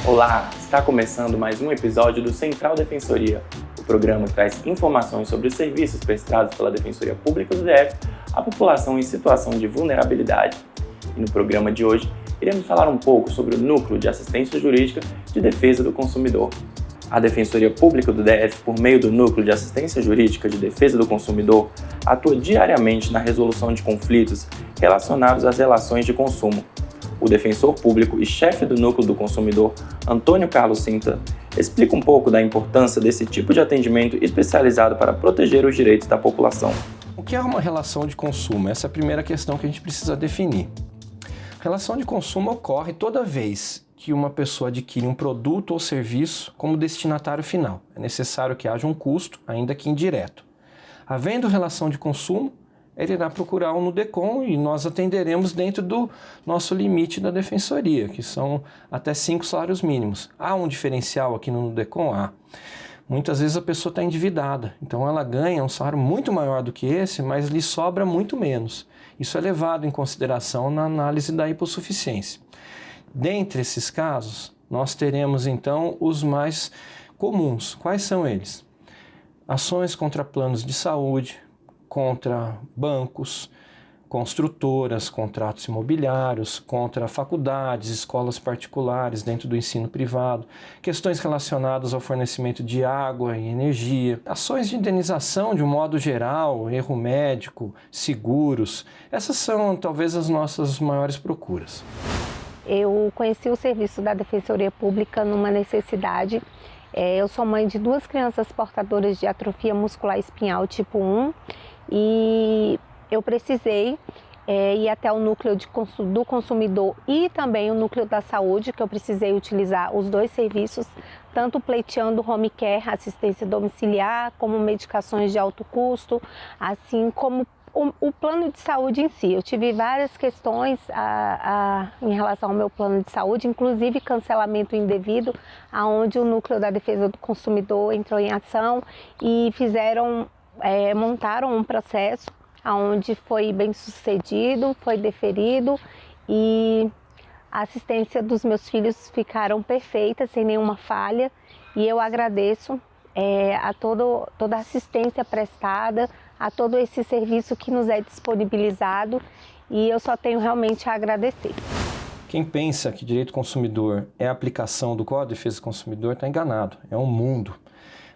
Olá, está começando mais um episódio do Central Defensoria, o programa que traz informações sobre os serviços prestados pela Defensoria Pública do DF à população em situação de vulnerabilidade. E no programa de hoje, iremos falar um pouco sobre o Núcleo de Assistência Jurídica de Defesa do Consumidor. A Defensoria Pública do DF, por meio do Núcleo de Assistência Jurídica de Defesa do Consumidor, atua diariamente na resolução de conflitos relacionados às relações de consumo. O defensor público e chefe do Núcleo do Consumidor, Antônio Carlos Cinta, explica um pouco da importância desse tipo de atendimento especializado para proteger os direitos da população. O que é uma relação de consumo? Essa é a primeira questão que a gente precisa definir. Relação de consumo ocorre toda vez que uma pessoa adquire um produto ou serviço como destinatário final. É necessário que haja um custo, ainda que indireto. Havendo relação de consumo, ele irá procurar um NUDECOM e nós atenderemos dentro do nosso limite da defensoria, que são até 5 salários mínimos. Há um diferencial aqui no NUDECOM? Há. Muitas vezes a pessoa está endividada, então ela ganha um salário muito maior do que esse, mas lhe sobra muito menos. Isso é levado em consideração na análise da hipossuficiência. Dentre esses casos, nós teremos então os mais comuns. Quais são eles? Ações contra planos de saúde, contra bancos, construtoras, contratos imobiliários, contra faculdades, escolas particulares dentro do ensino privado, questões relacionadas ao fornecimento de água e energia, ações de indenização de um modo geral, erro médico, seguros. Essas são talvez as nossas maiores procuras. Eu conheci o serviço da Defensoria Pública numa necessidade. Eu sou mãe de 2 crianças portadoras de atrofia muscular espinhal tipo 1 e eu precisei ir até o núcleo do consumidor e também o núcleo da saúde, que eu precisei utilizar os 2 serviços, tanto pleiteando home care, assistência domiciliar, como medicações de alto custo, assim como o plano de saúde em si. Eu tive várias questões em relação ao meu plano de saúde, inclusive cancelamento indevido, onde o núcleo da defesa do consumidor entrou em ação e montaram um processo onde foi bem sucedido, foi deferido e a assistência dos meus filhos ficaram perfeitas, sem nenhuma falha, e eu agradeço a toda a assistência prestada, a todo esse serviço que nos é disponibilizado, e eu só tenho realmente a agradecer. Quem pensa que direito consumidor é a aplicação do Código de Defesa do Consumidor está enganado, é um mundo.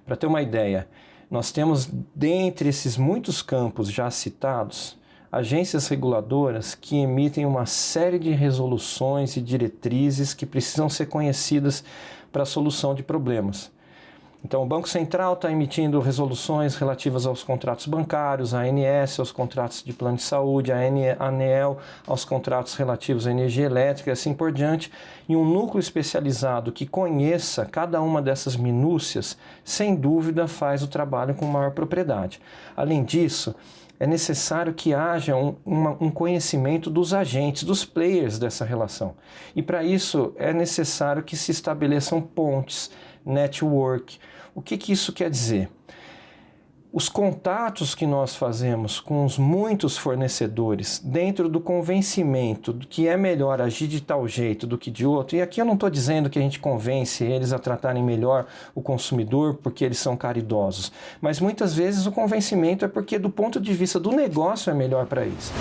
Para ter uma ideia, nós temos, dentre esses muitos campos já citados, agências reguladoras que emitem uma série de resoluções e diretrizes que precisam ser conhecidas para a solução de problemas. Então, o Banco Central está emitindo resoluções relativas aos contratos bancários, a ANS aos contratos de plano de saúde, a ANEEL aos contratos relativos à energia elétrica e assim por diante. E um núcleo especializado que conheça cada uma dessas minúcias, sem dúvida, faz o trabalho com maior propriedade. Além disso, é necessário que haja um conhecimento dos agentes, dos players dessa relação. E para isso é necessário que se estabeleçam pontes, network. O que isso quer dizer? Os contatos que nós fazemos com os muitos fornecedores dentro do convencimento de que é melhor agir de tal jeito do que de outro, e aqui eu não estou dizendo que a gente convence eles a tratarem melhor o consumidor porque eles são caridosos, mas muitas vezes o convencimento é porque do ponto de vista do negócio é melhor para eles.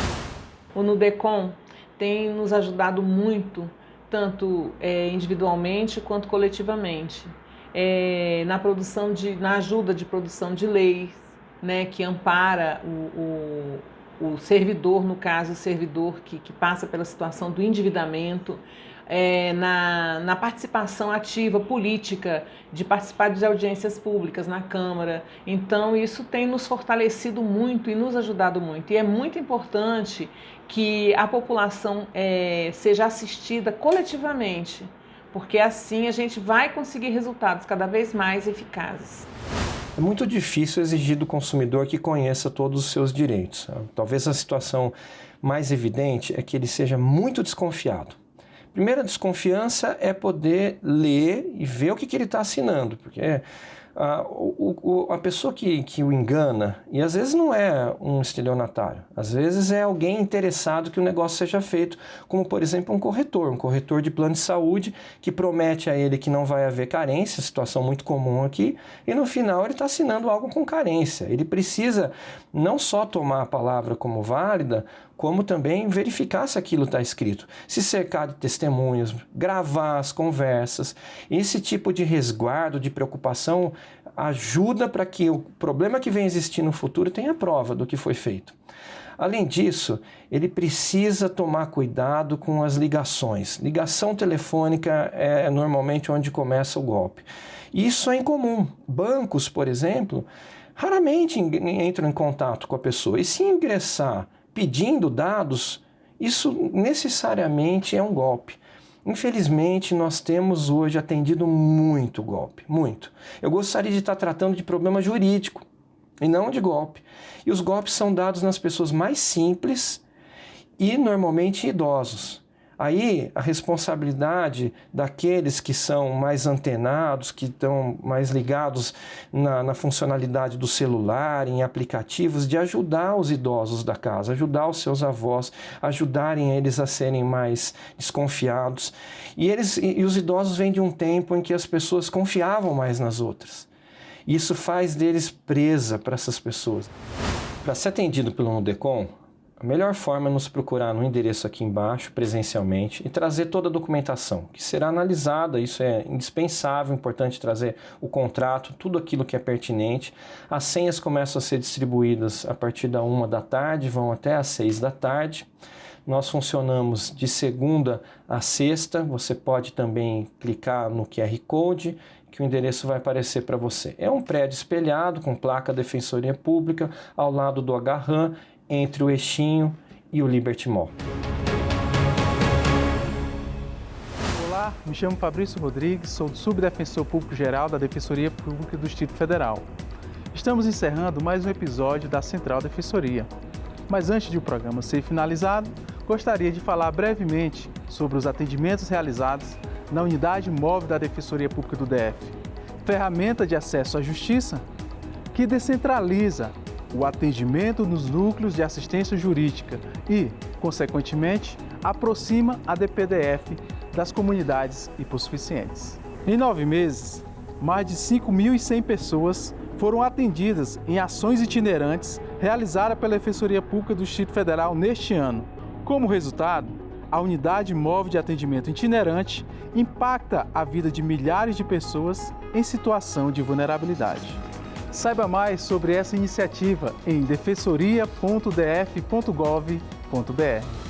O NUDECOM tem nos ajudado muito, tanto individualmente quanto coletivamente. Na ajuda de produção de leis, né, que ampara o servidor, no caso o servidor que passa pela situação do endividamento, na participação ativa política, de participar de audiências públicas na Câmara. Então isso tem nos fortalecido muito e nos ajudado muito. E é muito importante que a população seja assistida coletivamente, porque assim a gente vai conseguir resultados cada vez mais eficazes. É muito difícil exigir do consumidor que conheça todos os seus direitos. Talvez a situação mais evidente é que ele seja muito desconfiado. Primeira desconfiança é poder ler e ver o que ele está assinando, porque A pessoa que o engana, e às vezes não é um estelionatário, às vezes é alguém interessado que o negócio seja feito, como por exemplo um corretor de plano de saúde que promete a ele que não vai haver carência, situação muito comum aqui, e no final ele está assinando algo com carência. Ele precisa não só tomar a palavra como válida, como também verificar se aquilo está escrito, se cercar de testemunhas, gravar as conversas. Esse tipo de resguardo, de preocupação, ajuda para que o problema que vem existir no futuro tenha prova do que foi feito. Além disso, ele precisa tomar cuidado com as ligações. Ligação telefônica é normalmente onde começa o golpe. Isso é incomum. Bancos, por exemplo, raramente entram em contato com a pessoa. E se ingressar pedindo dados, isso necessariamente é um golpe. Infelizmente, nós temos hoje atendido muito golpe, muito. Eu gostaria de estar tratando de problema jurídico e não de golpe. E os golpes são dados nas pessoas mais simples e normalmente idosos. Aí a responsabilidade daqueles que são mais antenados, que estão mais ligados na funcionalidade do celular, em aplicativos, de ajudar os idosos da casa, ajudar os seus avós, ajudarem eles a serem mais desconfiados. E os idosos vêm de um tempo em que as pessoas confiavam mais nas outras. Isso faz deles presa para essas pessoas. Para ser atendido pelo Nudecom, a melhor forma é nos procurar no endereço aqui embaixo, presencialmente, e trazer toda a documentação, que será analisada. Isso é indispensável, importante trazer o contrato, tudo aquilo que é pertinente. As senhas começam a ser distribuídas a partir da 13h, vão até às 18h. Nós funcionamos de segunda a sexta. Você pode também clicar no QR Code, que o endereço vai aparecer para você. É um prédio espelhado com placa Defensoria Pública ao lado do Agarram, entre o Eixinho e o Liberty Mall. Olá, me chamo Fabrício Rodrigues, sou do Subdefensor Público Geral da Defensoria Pública do Distrito Federal. Estamos encerrando mais um episódio da Central Defensoria. Mas antes de o programa ser finalizado, gostaria de falar brevemente sobre os atendimentos realizados na Unidade Móvel da Defensoria Pública do DF, ferramenta de acesso à justiça que descentraliza o atendimento nos núcleos de assistência jurídica e, consequentemente, aproxima a DPDF das comunidades hipossuficientes. Em 9 meses, mais de 5.100 pessoas foram atendidas em ações itinerantes realizadas pela Defensoria Pública do Distrito Federal neste ano. Como resultado, a Unidade Móvel de Atendimento Itinerante impacta a vida de milhares de pessoas em situação de vulnerabilidade. Saiba mais sobre essa iniciativa em defensoria.df.gov.br.